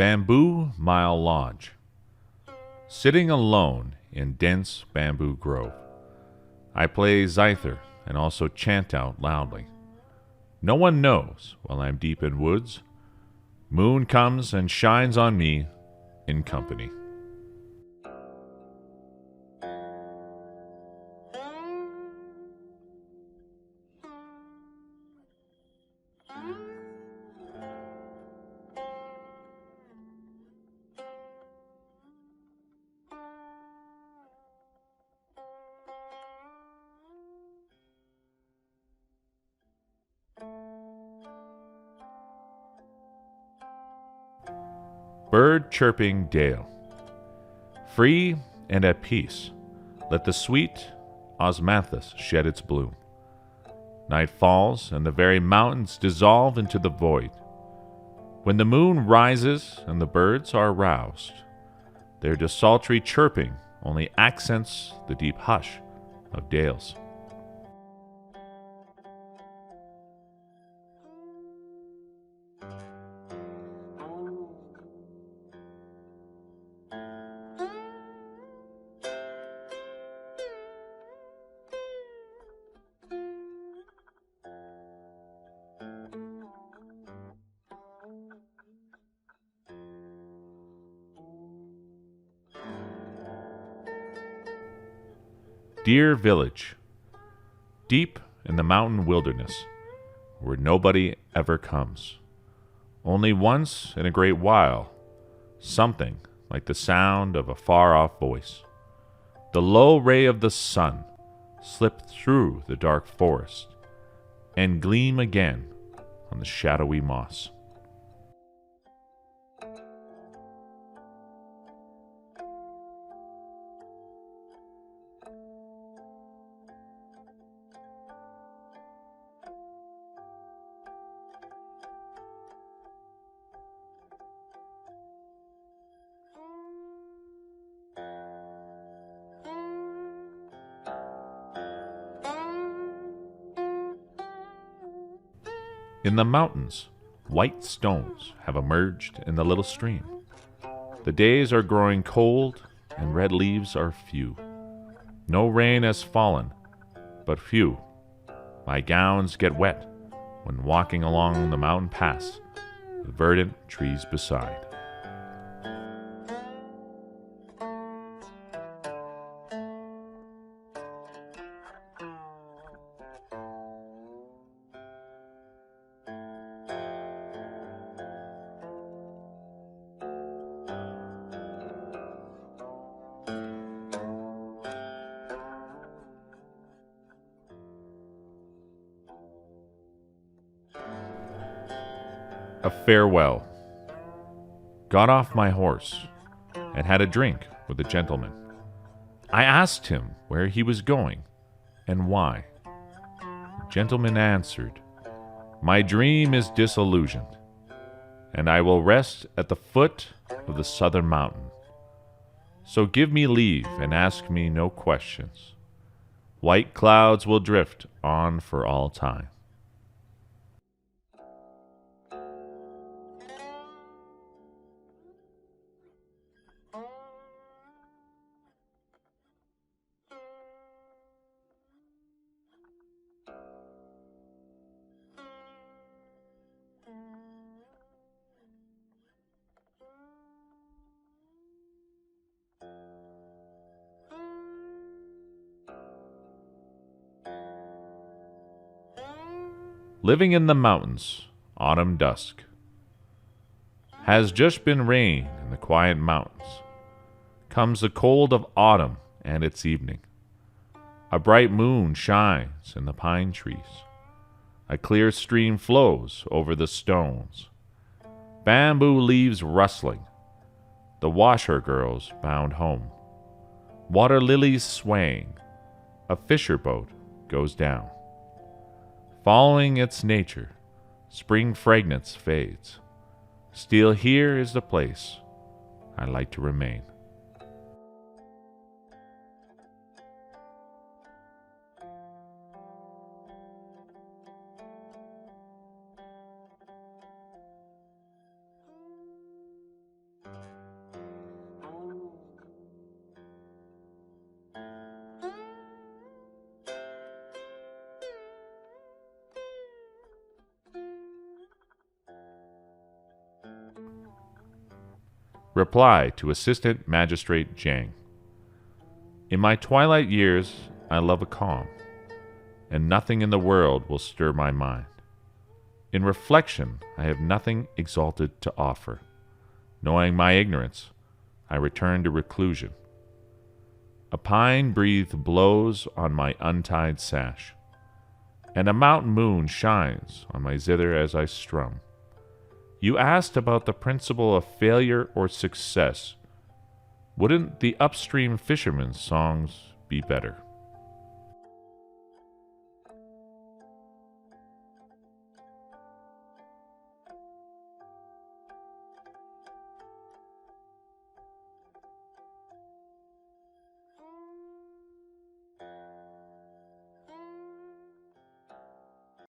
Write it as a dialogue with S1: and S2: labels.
S1: Bamboo Mile Lodge. Sitting alone in dense bamboo grove, I play zither and also chant out loudly. No one knows while I'm deep in woods. Moon comes and shines on me in company. Bird-Chirping Dale. Free and at peace, let the sweet osmanthus shed its bloom. Night falls, and the very mountains dissolve into the void. When the moon rises and the birds are roused, their desultory chirping only accents the deep hush of dales. Dear village, deep in the mountain wilderness, where nobody ever comes. Only once in a great while, something like the sound of a far-off voice. The low ray of the sun slip through the dark forest and gleam again on the shadowy moss. In the mountains, white stones have emerged in the little stream. The days are growing cold, and red leaves are few. No rain has fallen, but few. My gowns get wet when walking along the mountain pass, the verdant trees beside. A farewell. Got off my horse and had a drink with a gentleman. I asked him where he was going and why. The gentleman answered, "My dream is disillusioned, and I will rest at the foot of the southern mountain. So give me leave and ask me no questions. White clouds will drift on for all time." Living in the mountains, autumn dusk. Has just been rain in the quiet mountains. Comes the cold of autumn and its evening. A bright moon shines in the pine trees. A clear stream flows over the stones. Bamboo leaves rustling. The washer girls bound home. Water lilies swaying. A fisher boat goes down. Following its nature, spring fragrance fades. Still here is the place I like to remain. Reply to Assistant Magistrate Zhang. In my twilight years, I love a calm, and nothing in the world will stir my mind. In reflection, I have nothing exalted to offer. Knowing my ignorance, I return to reclusion. A pine breeze blows on my untied sash, and a mountain moon shines on my zither as I strum. You asked about the principle of failure or success. Wouldn't the upstream fisherman's songs be better?